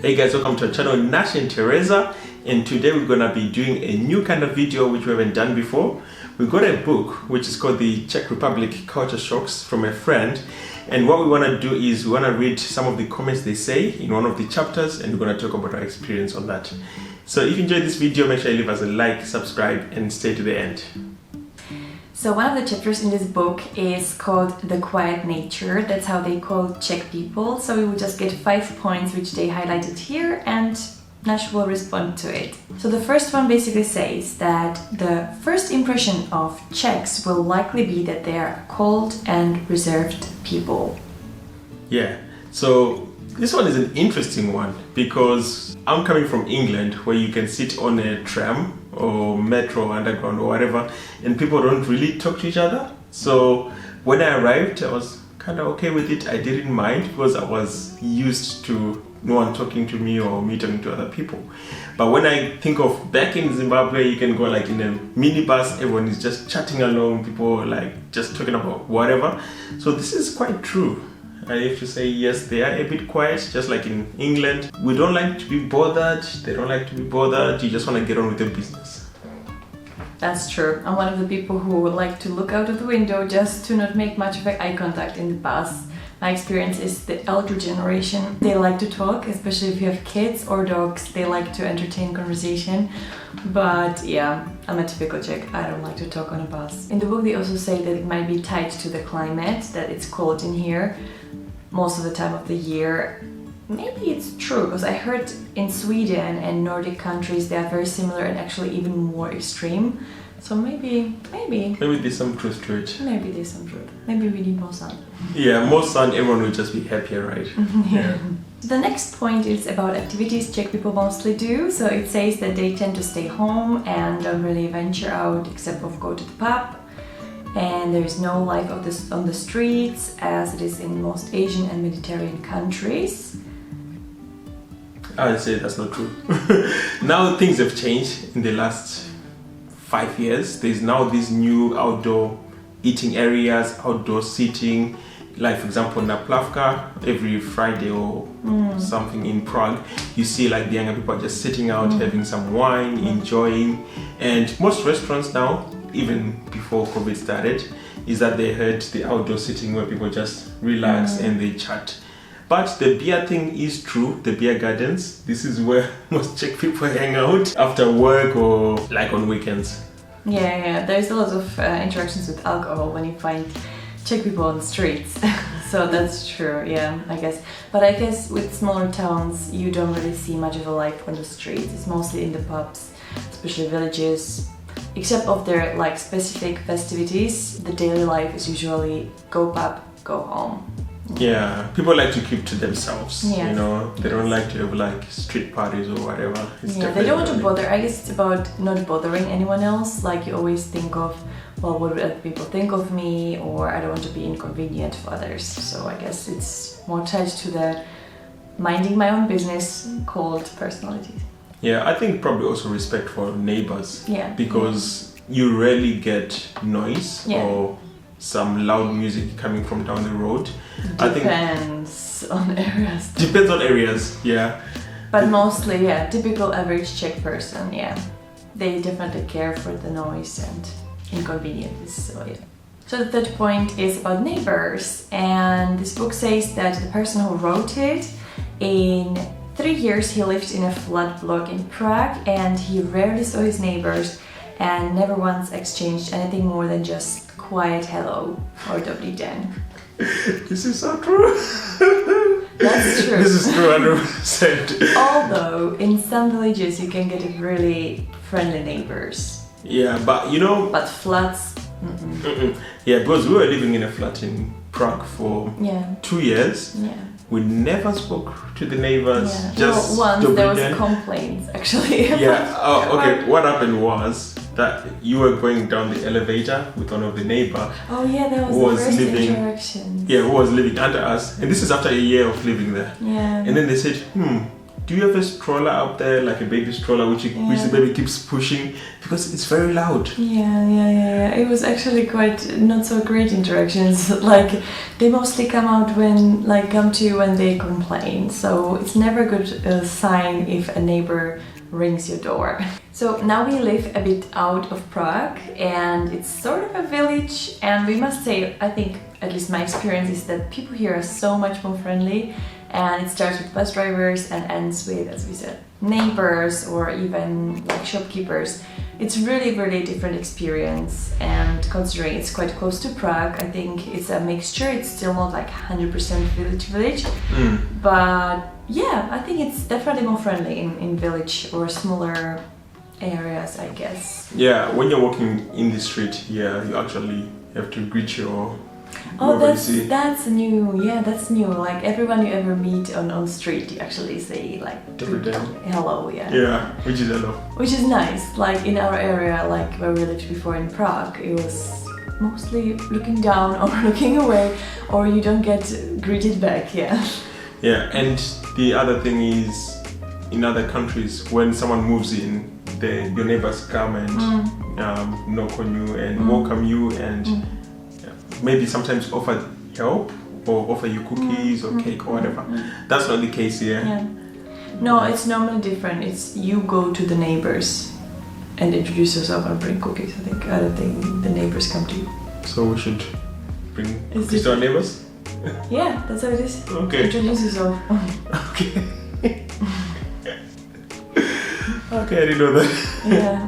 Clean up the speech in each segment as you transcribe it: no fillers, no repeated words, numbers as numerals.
Hey guys, welcome to our channel Nash and Tereza, and today we're gonna be doing a new kind of video which we haven't done before. We got a book which is called the Czech Republic Culture Shocks from a friend, and what we want to do is we want to read some of the comments they say in one of the chapters, and we're going to talk about our experience on that. So if you enjoyed this video, make sure you leave us a like, subscribe, and stay to the end. So one of the chapters in this book is called The Quiet Nature. That's how they call Czech people. So we will just get 5 points which they highlighted here, and Nash will respond to it. So the first one basically says that the first impression of Czechs will likely be that they are cold and reserved people. Yeah, so this one is an interesting one because I'm coming from England, where you can sit on a tram or metro, underground or whatever, and people don't really talk to each other. So when I arrived, I was kind of okay with it. I didn't mind because I was used to no one talking to me or me talking to other people. But when I think of back in Zimbabwe, you can go like in a minibus, everyone is just chatting along, people like just talking about whatever. So this is quite true. I have to say, yes, they are a bit quiet, just like in England. We don't like to be bothered, they don't like to be bothered, you just want to get on with your business. That's true. I'm one of the people who would like to look out of the window just to not make much of eye contact in the bus. My experience is the elder generation, they like to talk, especially if you have kids or dogs, they like to entertain conversation. But yeah, I'm a typical Czech, I don't like to talk on a bus. In the book they also say that it might be tied to the climate, that it's cold in here most of the time of the year. Maybe it's true, because I heard in Sweden and Nordic countries they are very similar and actually even more extreme. So maybe there's some truth to it. Maybe there's some truth. Maybe we need more sun. Yeah, more sun, everyone will just be happier, right? Yeah. The next point is about activities Czech people mostly do. So it says that they tend to stay home and don't really venture out except for go to the pub. And there is no life on the streets as it is in most Asian and Mediterranean countries. I would say that's not true. Now things have changed in the last 5 years. There's now these new outdoor eating areas, outdoor seating, like for example Naplavka, every Friday or something in Prague, you see like the younger people just sitting out having some wine, enjoying. And most restaurants now, even before COVID started, is that they had the outdoor sitting where people just relax and they chat. But the beer thing is true, the beer gardens, this is where most Czech people hang out after work or like on weekends. Yeah, there's a lot of interactions with alcohol when you find Czech people on the streets. So that's true, yeah, I guess. But I guess with smaller towns, you don't really see much of a life on the streets. It's mostly in the pubs, especially villages. Except of their like specific festivities, the daily life is usually go pub, go home. Yeah, people like to keep to themselves, yes. You know, they don't like to have like street parties or whatever. Yeah, they don't want to bother. I guess it's about not bothering anyone else. Like you always think of, well, what would other people think of me, or I don't want to be inconvenient for others. So I guess it's more tied to the minding my own business called personalities. Yeah, I think probably also respect for neighbors. Yeah. Because you rarely get noise or some loud music coming from down the road. Depends on areas. Depends on areas, yeah. But mostly, yeah, typical average Czech person, yeah. They definitely care for the noise and inconveniences, so yeah. So the third point is about neighbors, and this book says that the person who wrote it, in 3 years he lived in a flat block in Prague and he rarely saw his neighbors and never once exchanged anything more than just quiet hello or dobrý den. This is so true. That's true. This is true 100%. Although in some villages you can get really friendly neighbors. Yeah, but you know... But flats... Yeah, because we were living in a flat in Prague for 2 years. Yeah. We never spoke to the neighbors. Yeah. Just once there was complaints actually. Yeah. Oh, okay. What happened was that you were going down the elevator with one of the neighbor. Oh yeah, that was the first interaction. Yeah, who was living under us, and this is after a year of living there. Yeah. And then they said, do you have a stroller out there, like a baby stroller, which the baby keeps pushing because it's very loud? Yeah. It was actually quite not so great interactions. Like they mostly come to you when they complain. So it's never a good sign if a neighbor rings your door. So now we live a bit out of Prague, and it's sort of a village, and we must say, I think, at least my experience is that people here are so much more friendly, and it starts with bus drivers and ends with, as we said, neighbors or even like shopkeepers. It's really, really different experience, and considering it's quite close to Prague, I think it's a mixture. It's still not like 100% village, but yeah, I think it's definitely more friendly in village or smaller areas, I guess. Yeah, when you're walking in the street, you actually have to greet your that's new. Yeah, that's new. Like everyone you ever meet on street, you actually say like hello. Yeah, which is hello. Which is nice. Like in our area, like where we lived before in Prague, it was mostly looking down or looking away, or you don't get greeted back. Yeah, and the other thing is, in other countries, when someone moves in, your neighbors come and knock on you and welcome you and maybe sometimes offer help or offer you cookies or cake or whatever. That's not the case here. Yeah. No, it's normally different. It's you go to the neighbors and introduce yourself and bring cookies. I don't think the neighbors come to you. So we should bring cookies to our neighbors? Yeah, that's how it is. Okay. Introduce yourself. Okay. Okay, I didn't know that. Yeah.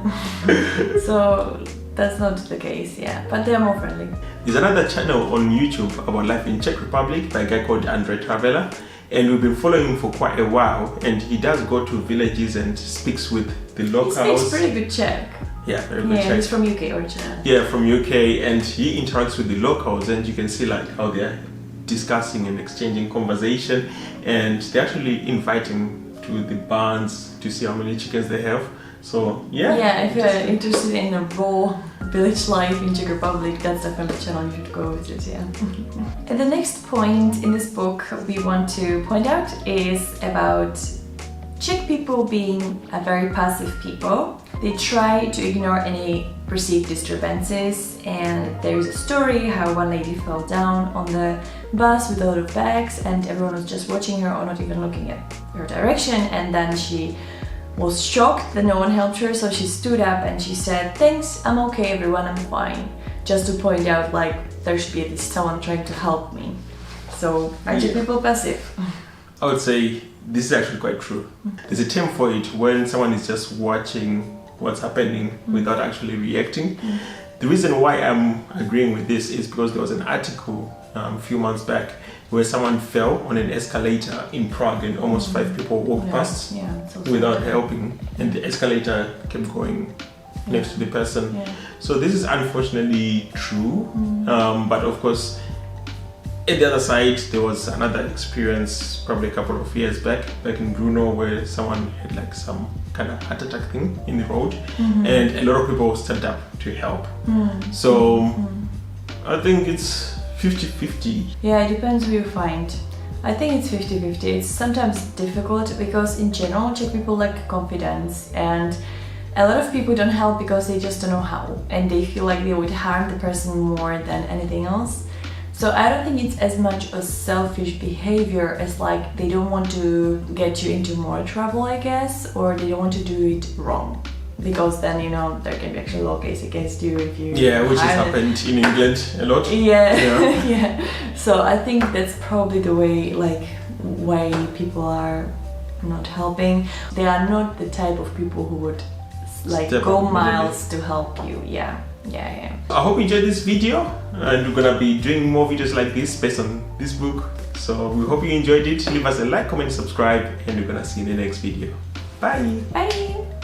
So that's not the case, but they're more friendly. There's another channel on YouTube about life in Czech Republic by a guy called Andrej Traveler, and we've been following him for quite a while, and he does go to villages and speaks with the locals. He speaks pretty good Czech. Yeah, very good Czech. Yeah, he's from UK originally. Yeah, from UK, and he interacts with the locals, and you can see like how they're discussing and exchanging conversation, and they're actually inviting to the barns to see how many chickens they have. So yeah, if you're interested in a raw village life in Czech Republic, that's definitely a channel you should go visit. And the next point in this book we want to point out is about Czech people being a very passive people. They try to ignore any perceived disturbances, and there is a story how one lady fell down on the bus with a lot of bags and everyone was just watching her or not even looking at her direction, and then she was shocked that no one helped her, so she stood up and she said, "Thanks, I'm okay everyone, I'm fine," just to point out like there should be at least someone trying to help me. So are Czech people passive? I would say this is actually quite true. There's a term for it when someone is just watching what's happening without actually reacting. The reason why I'm agreeing with this is because there was an article a few months back where someone fell on an escalator in Prague and almost 5 people walked past without helping, and the escalator kept going next to the person. So this is unfortunately true, but of course at the other side there was another experience probably a couple of years back in Brno, where someone had like some kind of heart attack thing in the road, and a lot of people stepped up to help. So I think it's 50-50. Yeah, it depends who you find. I think it's 50-50. It's sometimes difficult because in general Czech people lack confidence, and a lot of people don't help because they just don't know how, and they feel like they would harm the person more than anything else. So I don't think it's as much a selfish behavior as like they don't want to get you into more trouble, I guess, or they don't want to do it wrong. Because then, you know, there can be actually law case against you if you... Yeah, which has happened in England a lot. Yeah. So I think that's probably the way, like, why people are not helping. They are not the type of people who would, like, go miles to help you. Yeah. I hope you enjoyed this video, and we're gonna be doing more videos like this based on this book. So we hope you enjoyed it. Leave us a like, comment, subscribe, and we're gonna see you in the next video. Bye! Bye!